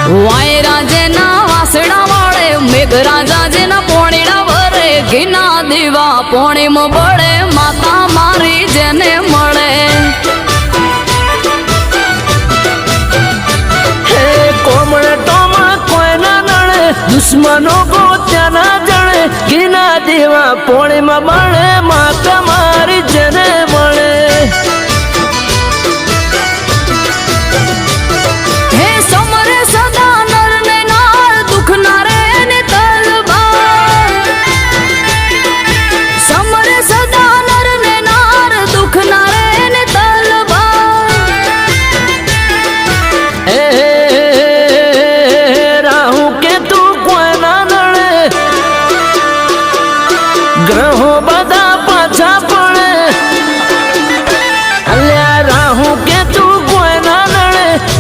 વાયરા જેના વાસડા વાળે મેઘરાજા જેના પોણીડા વરે ઘીના દીવા પોણીમાં બળે માતા મારી જેને મળે હે કોમળ ટોમળ કોઈ ના નડે દુશ્મનો ગોત્યા ના જણે ઘીના દીવા પોણીમાં બળે માતા મારી જેને